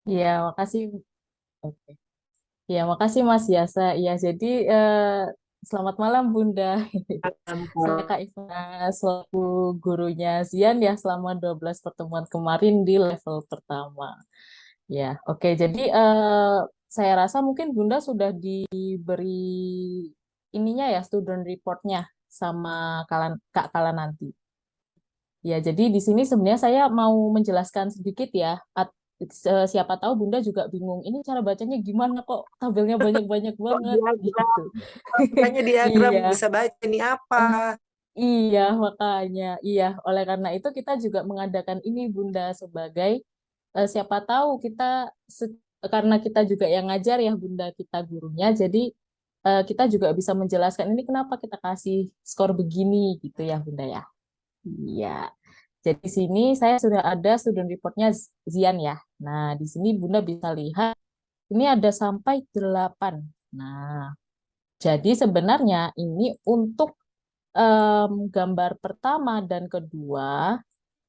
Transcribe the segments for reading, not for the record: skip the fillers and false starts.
Iya, makasih. Oke. Iya, makasih Mas Yasa. Iya, jadi selamat malam Bunda. Saya Kak. Kak Ivana selaku gurunya Zian ya selama 12 pertemuan kemarin di level pertama. Ya, oke. Jadi saya rasa mungkin Bunda sudah diberi ininya ya student reportnya sama Kak Kala nanti. Ya, jadi di sini sebenarnya saya mau menjelaskan sedikit ya. Siapa tahu Bunda juga bingung, ini cara bacanya gimana kok tabelnya banyak-banyak Kok banget diagram? gitu. Makanya diagram Iya, bisa baca ini apa? eh, iya makanya. Iya, oleh karena itu kita juga mengadakan ini Bunda sebagai siapa tahu kita karena kita juga yang ngajar ya Bunda, kita gurunya. Jadi kita juga bisa menjelaskan ini kenapa kita kasih skor begini gitu ya Bunda ya. Iya. Jadi di sini saya sudah ada student reportnya Zian ya. Nah, di sini Bunda bisa lihat ini ada sampai 8. Nah, jadi sebenarnya ini untuk gambar pertama dan kedua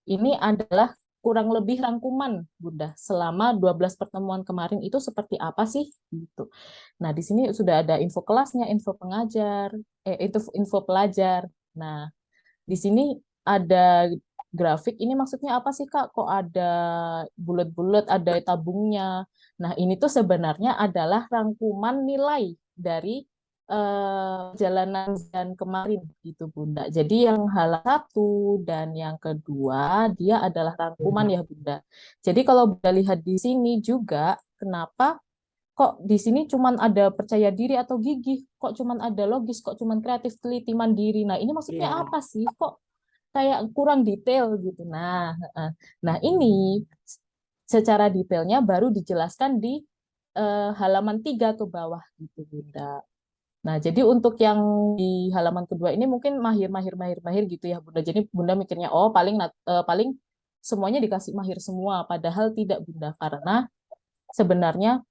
ini adalah kurang lebih rangkuman Bunda selama 12 pertemuan kemarin itu seperti apa sih gitu. Nah, di sini sudah ada info kelasnya, info pengajar, itu info pelajar. Nah, di sini ada grafik. Ini maksudnya apa sih, Kak? Kok ada bulat-bulat, ada tabungnya. Nah, ini tuh sebenarnya adalah rangkuman nilai dari jalanan dan kemarin gitu, Bunda. Jadi yang hal satu dan yang kedua dia adalah rangkuman ya, Bunda. Jadi kalau Bunda lihat di sini juga, kenapa kok di sini cuman ada percaya diri atau gigih, kok cuman ada logis, kok cuman kreatif, teliti, mandiri. Nah, ini maksudnya Iya. apa sih? Kok kayak kurang detail gitu. Nah ini secara detailnya baru dijelaskan di halaman 3 ke bawah gitu, Bunda. Nah, jadi untuk yang di halaman kedua ini mungkin mahir gitu ya, Bunda. Jadi Bunda mikirnya, oh paling semuanya dikasih mahir semua, padahal tidak, Bunda. Karena sebenarnya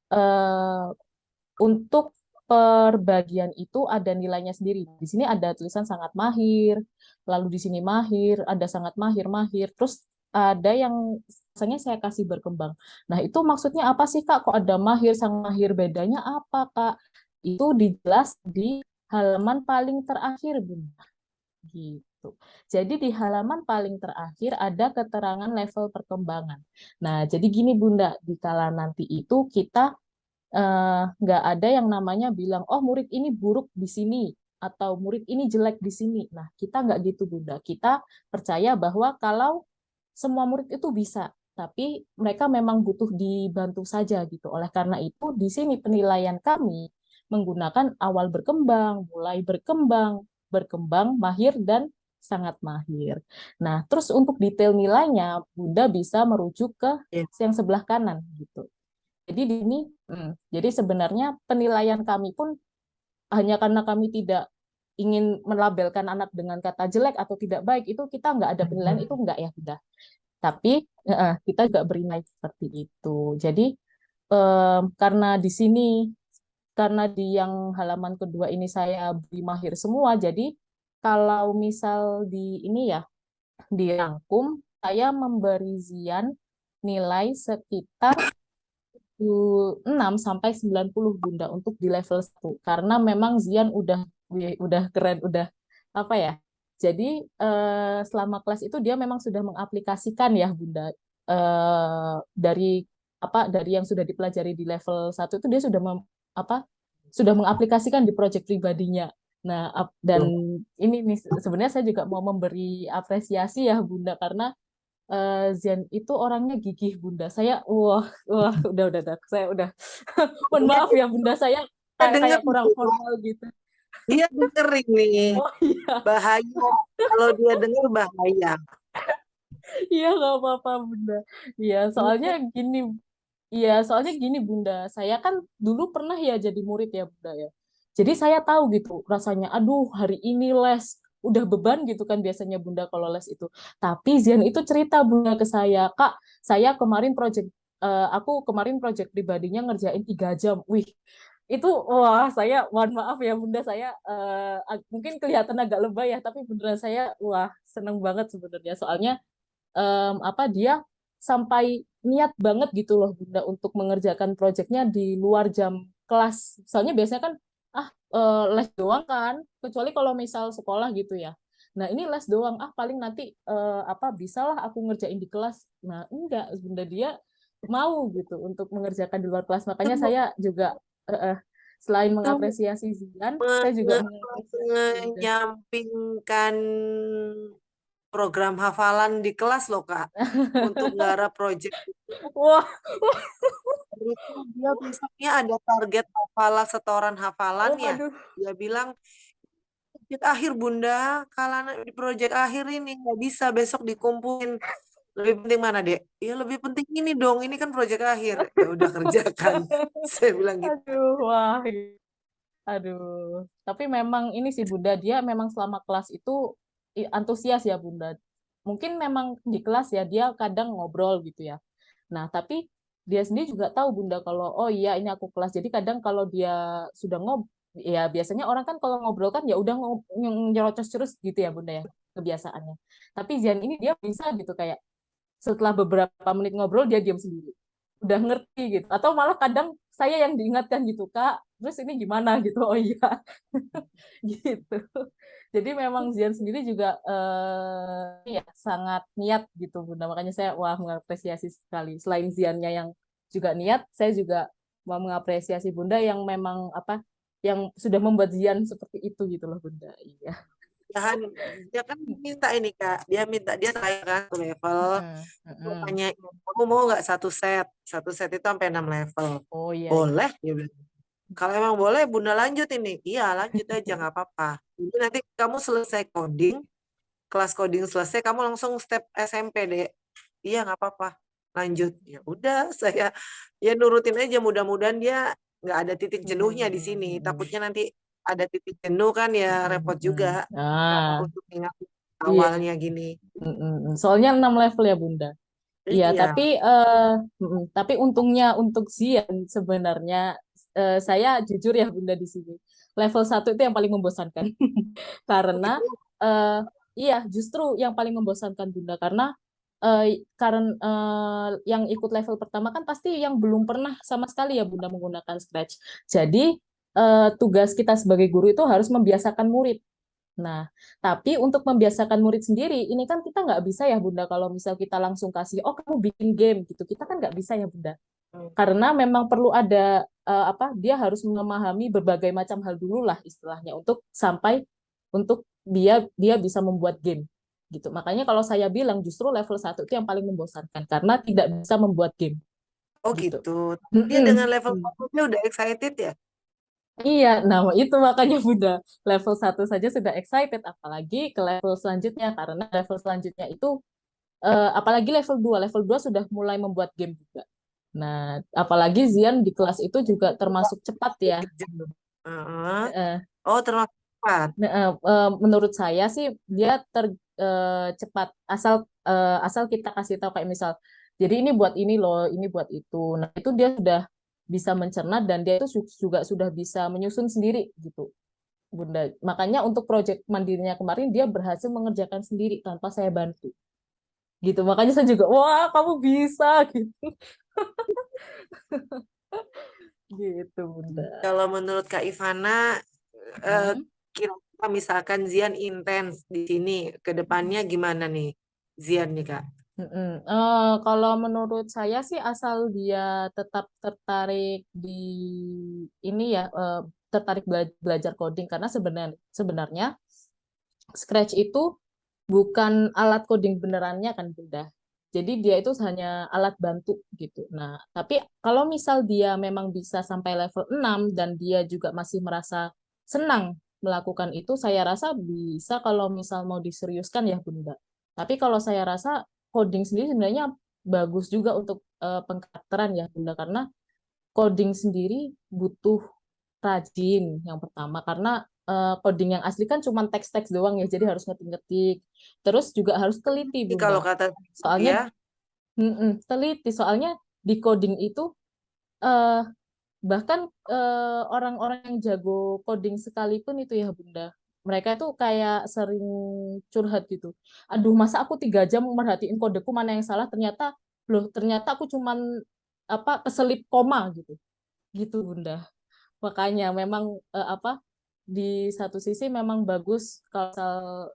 untuk perbagian itu ada nilainya sendiri. Di sini ada tulisan sangat mahir, lalu di sini mahir, ada sangat mahir, terus ada yang rasanya saya kasih berkembang. Nah, itu maksudnya apa sih, Kak? Kok ada mahir, sang mahir, bedanya apa, Kak? Itu dijelas di halaman paling terakhir, Bunda. Gitu. Jadi di halaman paling terakhir ada keterangan level perkembangan. Nah, jadi gini Bunda, di kala nanti itu kita nggak ada yang namanya bilang, oh murid ini buruk di sini, atau murid ini jelek di sini. Nah, kita nggak gitu, Bunda. Kita percaya bahwa kalau semua murid itu bisa, tapi mereka memang butuh dibantu saja gitu. Oleh karena itu, di sini penilaian kami menggunakan awal berkembang, mulai berkembang, berkembang, mahir, dan sangat mahir. Nah, terus untuk detail nilainya, Bunda bisa merujuk ke Iya. yang sebelah kanan gitu. Jadi di sini, jadi sebenarnya penilaian kami pun hanya karena kami tidak ingin melabelkan anak dengan kata jelek atau tidak baik, itu kita nggak ada penilaian itu nggak ya sudah. Tapi kita juga bernilai seperti itu. Jadi karena di sini, karena di yang halaman kedua ini saya beri mahir semua, jadi kalau misal di ini ya dirangkum, saya memberi Zian nilai sekitar 6 sampai 90 Bunda untuk di level 1 karena memang Zian udah keren, udah apa ya. Jadi selama kelas itu dia memang sudah mengaplikasikan ya Bunda, dari dari yang sudah dipelajari di level 1 itu dia sudah apa sudah mengaplikasikan di proyek pribadinya. Nah, dan Tuh. ini nih sebenarnya saya juga mau memberi apresiasi ya Bunda karena Zen itu orangnya gigih Bunda. Udah. Saya udah, mohon Iya, maaf ya Bunda, saya kita kayak dengar kayak kurang tuh. formal gitu. Dia dengerin nih. Oh iya, Bahaya. Kalau dia denger bahaya. iya nggak apa-apa Bunda. Iya, soalnya Iya. gini, iya soalnya gini Bunda, saya kan dulu pernah ya jadi murid ya Bunda ya. Jadi saya tahu gitu rasanya, aduh hari ini les, udah beban gitu kan biasanya Bunda kalau les itu. Tapi Zian itu cerita Bunda ke saya, Kak, saya kemarin aku kemarin project pribadinya ngerjain 3 jam. Wih, itu wah saya mohon maaf ya Bunda, saya mungkin kelihatan agak lebay ya, tapi beneran saya wah seneng banget sebenarnya. Soalnya dia sampai niat banget gitu loh Bunda untuk mengerjakan proyeknya di luar jam kelas. Soalnya biasanya kan les doang kan, kecuali kalau misal sekolah gitu ya. Nah, ini les doang, paling nanti bisalah aku ngerjain di kelas. Nah, enggak, Bunda, dia mau gitu untuk mengerjakan di luar kelas. Makanya Itu saya juga selain itu mengapresiasi Zian, saya juga mengapresiasi Bunda. menyampingkan program hafalan di kelas loh Kak untuk nggarap proyek. Wah, Itu dia besoknya ada target hafalan, setoran hafalannya. waduh. Dia bilang, proyek akhir Bunda, kalau di proyek akhir ini nggak bisa besok dikumpulin. Lebih penting mana, Dek? Ya lebih penting ini dong, ini kan proyek akhir. Ya udah kerjakan. Saya bilang gitu. Aduh, wah. Aduh, tapi memang ini sih Bunda, dia memang selama kelas itu antusias ya Bunda. Mungkin memang di kelas ya dia kadang ngobrol gitu ya. Nah, tapi dia sendiri juga tahu Bunda kalau oh iya ini aku kelas. Jadi kadang kalau dia sudah ya biasanya orang kan kalau ngobrol kan ya udah nyerocos terus gitu ya Bunda ya kebiasaannya. Tapi Zian ini dia bisa gitu kayak setelah beberapa menit ngobrol dia diam sendiri udah ngerti gitu atau malah kadang saya yang diingatkan gitu Kak terus ini gimana gitu oh iya gitu jadi memang Zian sendiri juga ya sangat niat gitu Bunda makanya saya wah mengapresiasi sekali selain Ziannya yang juga niat saya juga mau mengapresiasi Bunda yang memang yang sudah membuat Zian seperti itu gitu loh Bunda iya. Kan, dia kan minta ini Kak, dia tanya kan satu level, Heeh, mau heeh. tanya, kamu mau nggak satu set itu sampai 6 level, Oh iya iya. boleh dia bilang. Kalau emang boleh Bunda lanjut ini, iya lanjut aja nggak apa-apa. Jadi nanti kamu selesai coding, kelas coding selesai, kamu langsung step SMP deh. Iya nggak apa-apa, lanjut. Ya udah, saya ya nurutin aja. Mudah-mudahan dia nggak ada titik jenuhnya di sini. Hmm. Takutnya nanti ada titik jenuh kan ya repot juga untuk ingat Iya. awalnya gini. Soalnya 6 level ya Bunda. Iya, Iya, tapi untungnya untuk Zian sebenarnya saya jujur ya Bunda di sini. Level 1 itu yang paling membosankan. Karena begitu. eh, iya, justru yang paling membosankan Bunda karena yang ikut level pertama kan pasti yang belum pernah sama sekali ya Bunda menggunakan Scratch. Jadi tugas kita sebagai guru itu harus membiasakan murid. Nah, tapi untuk membiasakan murid sendiri, ini kan kita nggak bisa ya Bunda, kalau misal kita langsung kasih, oh kamu bikin game gitu, kita kan nggak bisa ya Bunda. Karena memang perlu ada dia harus memahami berbagai macam hal dulu lah istilahnya untuk sampai untuk dia dia bisa membuat game gitu. Makanya kalau saya bilang justru level 1 itu yang paling membosankan karena tidak bisa membuat game Oh gitu. gitu. Dia dengan Mm-mm. level 1 dia udah excited ya? Iya, nah itu makanya Bunda level 1 saja sudah excited, apalagi ke level selanjutnya karena level selanjutnya itu apalagi level 2 sudah mulai membuat game juga. Nah, apalagi Zian di kelas itu juga termasuk cepat ya. Heeh. Eh, Oh termasuk cepat. Menurut saya sih dia cepat asal kita kasih tahu kayak misal, jadi ini buat ini loh, ini buat itu. Nah, itu dia sudah bisa mencerna dan dia itu juga sudah bisa menyusun sendiri gitu. Bunda. Makanya untuk proyek mandirinya kemarin dia berhasil mengerjakan sendiri tanpa saya bantu. Gitu. Makanya saya juga, wah kamu bisa gitu. Gitu, Bunda. Kalau menurut Kak Ivana, eh, Mm-mm. kira-kira misalkan Zian intens di sini, ke depannya gimana nih Zian nih Kak? Kalau menurut saya sih asal dia tetap tertarik di ini ya, tertarik belajar coding karena sebenarnya Scratch itu bukan alat coding benerannya kan Bunda. Jadi dia itu hanya alat bantu gitu. Nah, tapi kalau misal dia memang bisa sampai level 6 dan dia juga masih merasa senang melakukan itu, saya rasa bisa kalau misal mau diseriuskan ya Bunda. Tapi kalau saya rasa coding sendiri sebenarnya bagus juga untuk pengkarakteran ya Bunda karena coding sendiri butuh rajin yang pertama karena coding yang asli kan cuma teks-teks doang ya jadi harus ngetik-ngetik terus juga harus teliti Ini Bunda kalau kata soalnya dia, teliti soalnya di coding itu eh, bahkan orang-orang yang jago coding sekalipun itu ya Bunda mereka itu kayak sering curhat gitu aduh masa aku 3 jam merhatiin kodeku mana yang salah ternyata loh ternyata aku cuman keselip koma gitu Bunda. Makanya memang di satu sisi memang bagus kalau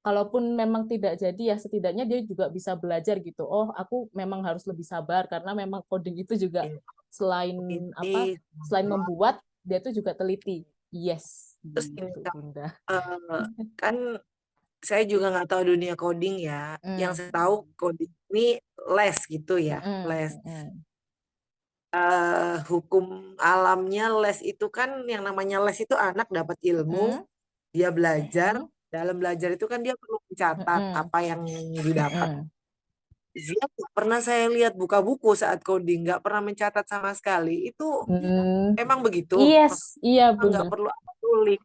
kalaupun memang tidak jadi ya setidaknya dia juga bisa belajar gitu. Oh, aku memang harus lebih sabar karena memang coding itu juga Ya, selain ini selain membuat dia tuh juga teliti. Yes, terus ini gitu Kak, Bunda. kan saya juga nggak tahu dunia coding ya. Yang Mm, saya tahu coding ini les gitu ya, mm, les. mm, Hukum alamnya les itu kan yang namanya les itu anak dapat ilmu, mm, dia belajar. mm, Dalam belajar itu kan dia perlu mm, mencatat mm, apa yang didapat. mm, Dia nggak pernah saya lihat buka buku saat coding, nggak pernah mencatat sama sekali. Itu mm. emang begitu? Yes, iya Nggak Bunda. perlu tulis,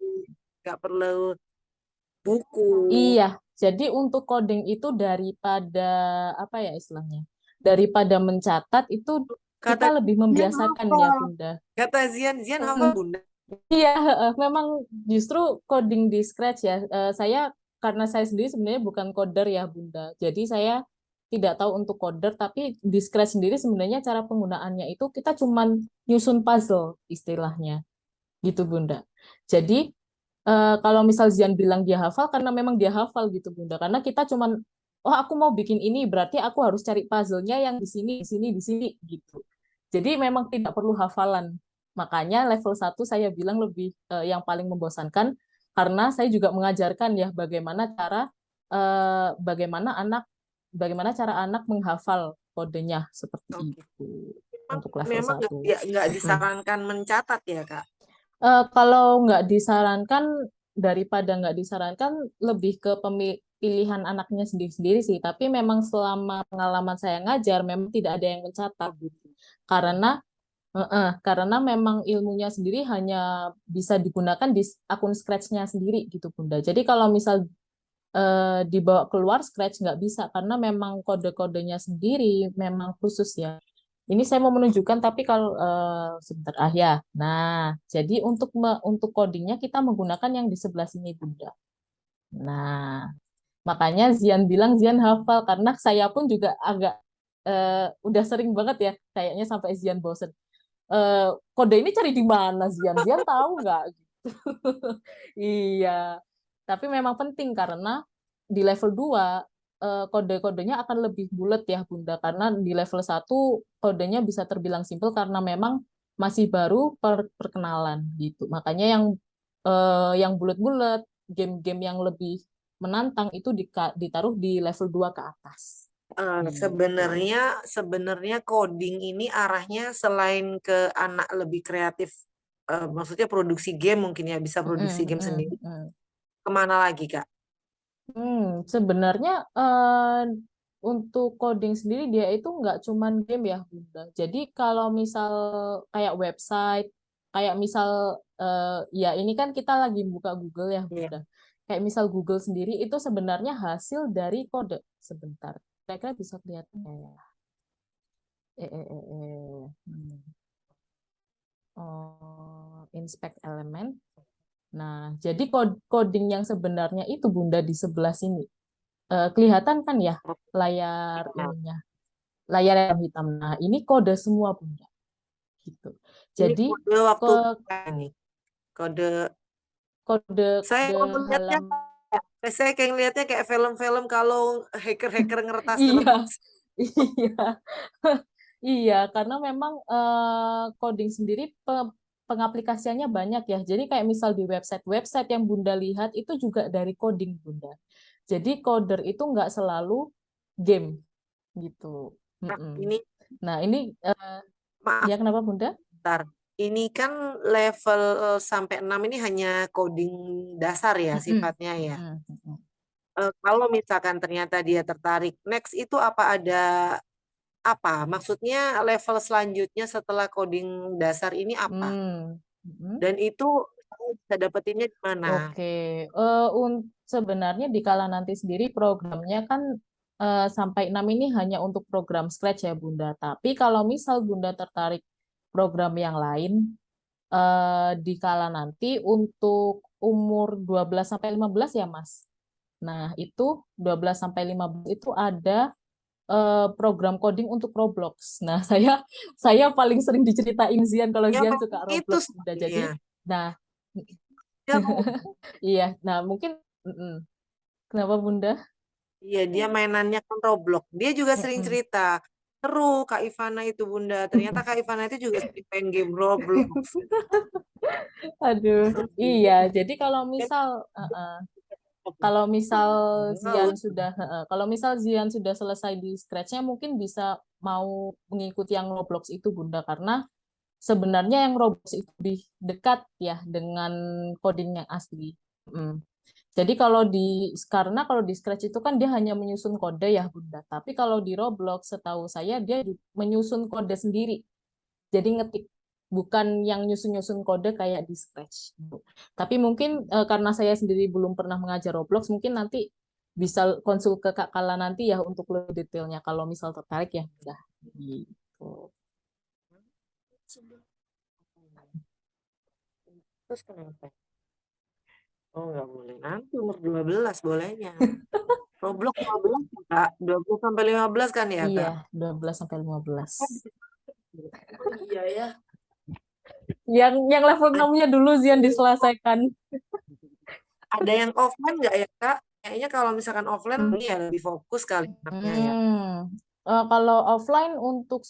nggak perlu buku. Iya, jadi untuk coding itu daripada apa ya istilahnya? Daripada mencatat itu kita Kata lebih Zian membiasakan ya, hafal. Bunda. Kata Zian, Zian hafal Hmm, bunda. iya, memang justru coding di Scratch ya. Saya karena saya sendiri sebenarnya bukan coder ya, Bunda. Jadi saya tidak tahu untuk coder, tapi di Scratch sendiri sebenarnya cara penggunaannya itu kita cuman nyusun puzzle istilahnya, gitu, Bunda. Jadi kalau misal Zian bilang dia hafal karena memang dia hafal gitu Bunda. Karena kita cuman oh aku mau bikin ini berarti aku harus cari puzzle-nya yang di sini, di sini, di sini gitu. Jadi memang tidak perlu hafalan. Makanya level 1 saya bilang lebih yang paling membosankan karena saya juga mengajarkan ya bagaimana cara anak menghafal kodenya seperti Oke. itu Memang, untuk level memang 1. nggak disarankan mencatat ya Kak. Kalau nggak disarankan, daripada nggak disarankan, lebih ke pilihan anaknya sendiri-sendiri sih. Tapi memang selama pengalaman saya ngajar, memang tidak ada yang mencatat. Oh gitu. Karena, karena memang ilmunya sendiri hanya bisa digunakan di akun Scratch-nya sendiri gitu, Bunda. Jadi kalau misal dibawa keluar Scratch nggak bisa, karena memang kode-kodenya sendiri memang khusus ya. Ini saya mau menunjukkan, tapi kalau sebentar ya. Nah, jadi untuk codingnya kita menggunakan yang di sebelah sini, Bunda. Nah, makanya Zian bilang Zian hafal karena saya pun juga agak udah sering banget ya, kayaknya sampai Zian bosen. Kode ini cari di mana Zian? Zian tahu nggak? Iya. Tapi memang penting karena di level 2 kode-kodenya akan lebih bulat ya Bunda karena di level 1 kodenya bisa terbilang simpel karena memang masih baru perkenalan gitu. Makanya yang bulat-bulat, game-game yang lebih menantang itu ditaruh di level 2 ke atas. Gitu. Sebenarnya sebenarnya coding ini arahnya selain ke anak lebih kreatif, maksudnya produksi game mungkin ya bisa produksi Mm-mm, game mm-mm, sendiri. mm. Kemana lagi Kak? Sebenarnya untuk coding sendiri dia itu nggak cuman game ya, Bunda. Jadi kalau misal kayak website, kayak misal ya ini kan kita lagi buka Google ya, Iya. Bunda. Kayak misal Google sendiri itu sebenarnya hasil dari kode. Sebentar, kira-kira bisa kelihatan nggak ya? Hmm. Oh, inspect element. Nah, jadi coding yang sebenarnya itu Bunda di sebelah sini. Kelihatan kan ya layar Iya. ininya, layar yang hitam. Nah, ini kode semua Bunda, gitu. Ini Jadi kode ke waktu ini. Kode kode saya kode kalau melihatnya halam saya kayak ngelihatnya kayak film-film kalau hacker-hacker ngeretas iya ngeretas. iya iya karena memang coding sendiri pengaplikasiannya banyak ya. Jadi kayak misal di website-website yang Bunda lihat itu juga dari coding Bunda. Jadi coder itu nggak selalu game gitu. Nah, Mm-mm. ini Nah, ini ya maaf kenapa Bunda? bentar. Ini kan level sampai 6 ini hanya coding dasar ya Mm-mm. sifatnya ya. Mm-mm. Mm-mm. Kalau misalkan ternyata dia tertarik, next itu apa ada apa? Maksudnya level selanjutnya setelah coding dasar ini apa? Hmm. Mm-mm. Dan itu saya bisa dapetinnya di mana? Oke, sebenarnya di kala nanti sendiri programnya kan sampai 6 ini hanya untuk program Scratch ya Bunda. Tapi kalau misal Bunda tertarik program yang lain, di kala nanti untuk umur 12 sampai 15 ya Mas. Nah, itu 12 sampai 15 itu ada program coding untuk Roblox. Nah, saya paling sering diceritain Zian kalau Ya Zian memang suka itu Roblox Bunda. sebenarnya. Jadi, nah, Dia Roblox. iya. Nah, mungkin kenapa Bunda? Iya, dia mainannya kan Roblox. Dia juga sering Mm-mm. cerita. Seru Kak Ivana itu Bunda. Ternyata Kak Ivana itu juga sering main game Roblox. Aduh, Terus iya. dia Jadi kalau dia misal, kalau misal tahu. kalau misal Zian sudah selesai di Scratch-nya, mungkin bisa mau mengikuti yang Roblox itu Bunda, karena sebenarnya yang Roblox itu lebih dekat ya dengan coding yang asli. Mm. Jadi karena kalau di Scratch itu kan dia hanya menyusun kode ya Bunda. Tapi kalau di Roblox setahu saya dia menyusun kode sendiri. Jadi ngetik, bukan yang nyusun-nyusun kode kayak di Scratch. Tapi mungkin karena saya sendiri belum pernah mengajar Roblox, mungkin nanti bisa konsul ke Kak Kala nanti ya untuk lebih detailnya kalau misal tertarik ya Bunda. Gitu. Terus kenapa? Oh nggak boleh. Nanti umur 12 bolehnya. Roblox 15 ya, Kak. 12 sampai 15 kan ya Iya, Kak? 12 sampai 15. Oh iya ya. Yang level 6-nya dulu Zian diselesaikan. Ada yang offline nggak ya Kak? Kayaknya kalau misalkan offline ini ya lebih fokus kali anaknya ya. Kalau offline untuk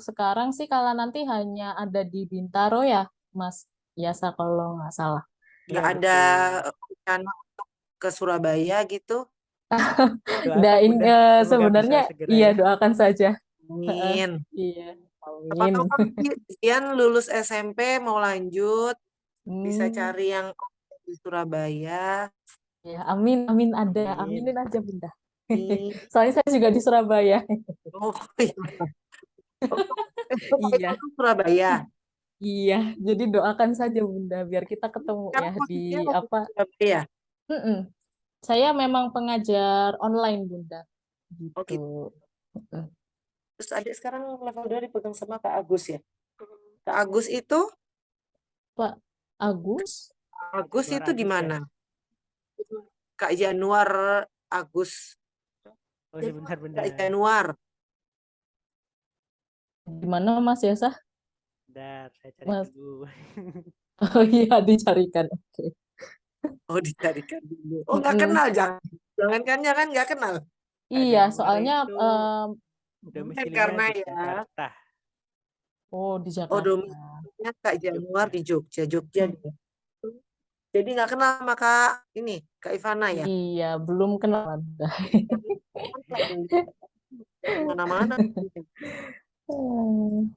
sekarang sih kalau nanti hanya ada di Bintaro ya, Mas Yasa kalau nggak salah. Iya Nggak ada betul. rencana untuk ke Surabaya gitu. Doakan Bunda, semoga bisa Sebenarnya segera iya ya. doakan saja. Heeh, Amin. iya, Siapa amin. tahu kan nanti Zian lulus SMP mau lanjut, bisa Hmm, cari yang di Surabaya. ya, amin, amin ada, Amin. aminin aja Bunda. Nih. Soalnya saya juga di Surabaya. Oh iya. Oh, Kak Iya, Ivana Surabaya. iya. Jadi doakan saja Bunda biar kita ketemu ya Sekarang di posisinya masih di apa? Surabaya. Mm-mm. Saya memang pengajar online, Bunda. Oh Gitu. gitu. Mm-mm. Terus adik sekarang level 2 dipegang sama Kak Agus ya. Kak Agus itu, Pak Agus? Agus Luar itu di Agus ya. mana? Kak Januar Agus. Oh Eh, Kak sebentar-bentar. Januar. Di mana Mas Yasa? Bentar, saya cari Mas. dulu. Oh iya, dicarikan. Oke. Oh dicarikan dulu. Oh nggak Mm-mm. kenal, jangan nggak kenal. Kak Iya, Januar soalnya itu Bukan domisilinya karena di ya. Jakarta. di Oh Jakarta. domisilinya Kak Januar Jogja. di Jogja dia. Jadi nggak kenal sama Kak ini, Kak Ivana ya. Iya, belum kenal, Bunda. Kan lagi kemana-mana. Hmm,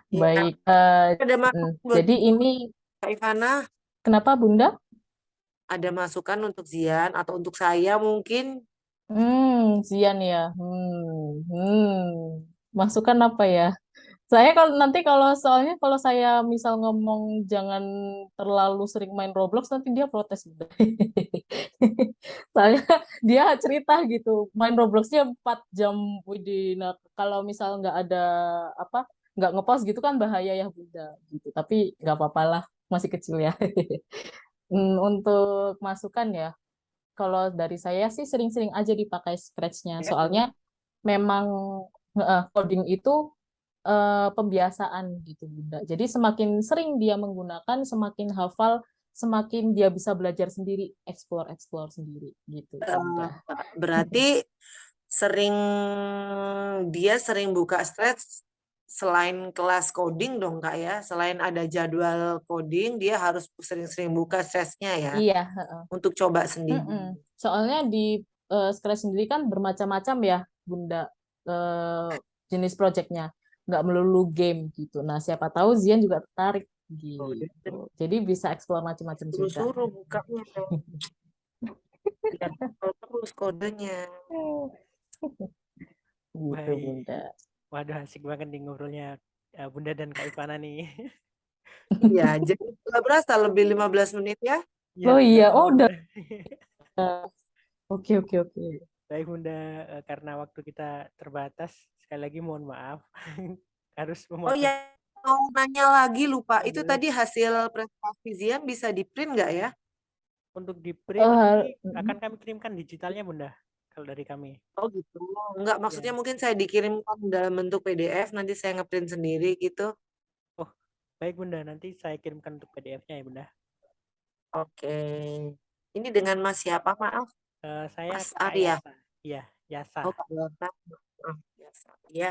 Ya, Baik. ada masukan buat Jadi ini Kak Ivana, kenapa Bunda? ada masukan untuk Zian atau untuk saya mungkin. Zian ya. Masukan apa ya? Saya kalau soalnya kalau saya misal ngomong jangan terlalu sering main Roblox nanti dia protes udah. Soalnya dia cerita gitu main Robloxnya 4 jam Widih. Nah, kalau misal nggak ada apa nggak ngepost gitu kan bahaya ya Bunda gitu. Tapi nggak apa-apa lah masih kecil ya. Untuk masukan ya kalau dari saya sih sering-sering aja dipakai Scratch-nya. Soalnya memang coding itu pembiasaan gitu Bunda. Jadi semakin sering dia menggunakan, semakin hafal, semakin dia bisa belajar sendiri, explore sendiri gitu Bunda. Berarti sering dia sering buka stres selain kelas coding dong Kak ya. Selain ada jadwal coding, dia harus sering-sering buka stresnya ya Iya, untuk coba sendiri. mm-mm. Soalnya di Scratch sendiri kan bermacam-macam ya Bunda jenis projectnya, nggak melulu game gitu. Nah siapa tahu Zian juga tertarik Oh, dia gitu. Jadi bisa explore macam-macam juga. suruh-suruh bukanya dong. Biar hafal terus kodenya. Gitu Baik. Bunda. Waduh asik banget nih ngobrolnya Bunda dan Kak Ivana nih. Iya, jadi nggak berasa lebih 15 menit ya. Ya, Oh nggak iya, oh tahu. udah. Oke, oke, oke. Baik Bunda, karena waktu kita terbatas, sekali lagi mohon maaf. Harus Oh memotong. iya, mau nanya lagi lupa. Oh, Itu boleh. tadi hasil prestasi Zian bisa di print nggak ya? Untuk di print Oh, nanti akan kami kirimkan digitalnya Bunda. kalau dari kami. Oh gitu. Enggak, maksudnya Ya. mungkin saya dikirimkan dalam bentuk PDF, nanti saya ngeprint sendiri gitu. Oh, baik Bunda, nanti saya kirimkan untuk PDF-nya ya Bunda. Oke. Ini dengan Mas siapa, maaf? Saya Mas Kak Arya. Yasa. Iya, Yasa. Oh, Kak Yasa. Oh, Yasa. Iya.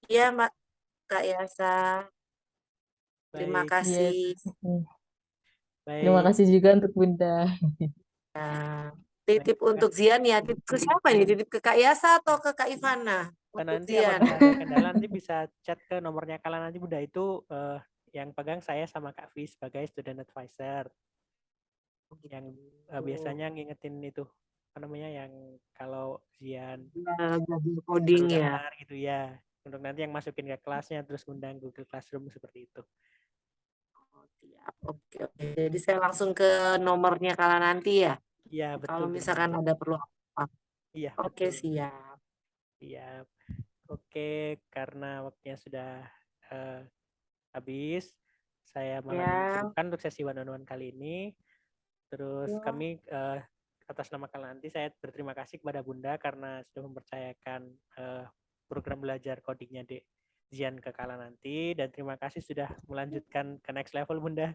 Iya, Mbak Kak Yasa. Terima Baik, Iya. kasih. Terima baik, kasih juga untuk Bunda. Nah, baik. titip untuk Zian ya. Titip ke siapa ini? Titip ke Kak Yasa atau ke Kak Ivana? Untuk Nanti Zian. apabila ada kendala nanti bisa chat ke nomornya kalian nanti Bunda, itu yang pegang saya sama Kak Vi sebagai student advisor yang biasanya ngingetin itu apa namanya yang kalau Zian Belajar baru coding ya. daftar gitu ya, untuk nanti yang masukin ke kelasnya terus ngundang Google Classroom seperti itu. Oh, siap. Oke, oke. Jadi saya langsung ke nomornya kala nanti ya. Iya betul Kalau Bunda. misalkan ada perlu apa. Iya Oke, betul. siap. Iya. Oke, karena waktunya sudah eh, habis, saya malam ini Ya. cukupkan untuk sesi one-on-one kali ini. Terus Ya. kami atas nama kalian nanti saya berterima kasih kepada Bunda karena sudah mempercayakan program belajar codingnya di Zian ke kala nanti, dan terima kasih sudah melanjutkan ke next level Bunda.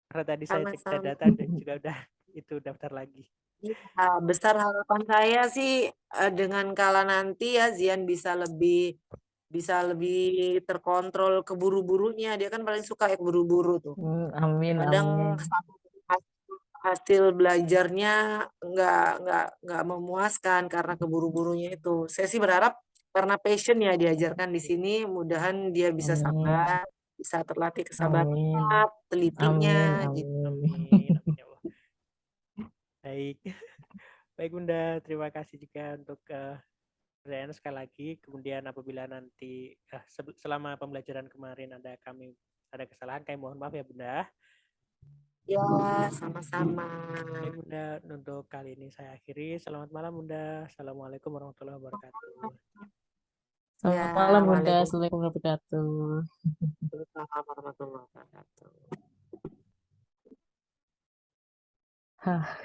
Karena tadi saya cek Sama-sama. data juga udah itu daftar lagi. Ya, besar harapan saya sih dengan kala nanti ya Zian bisa lebih terkontrol keburu-burunya. Dia kan paling suka ya keburu-buru tuh. Amin, Kadang amin. hasil belajarnya nggak memuaskan karena keburu-burunya itu. Saya sih berharap karena passion ya diajarkan di sini, mudahan dia bisa Amin, sabar, bisa terlatih amin, kesabarannya, telitinya amin, gitu. amin. Amin, amin ya Allah. Baik, baik Bunda, terima kasih juga untuk pertanyaan sekali lagi. Kemudian apabila nanti selama pembelajaran kemarin ada kesalahan, kami mohon maaf ya Bunda. Ya, sama-sama. Baik Bunda, untuk kali ini saya akhiri. Selamat malam Bunda. Assalamualaikum warahmatullahi wabarakatuh. Ya, Selamat malam, Bunda. waalaikumsalam Assalamualaikum warahmatullahi warahmatullahi wabarakatuh. wabarakatuh. Hah.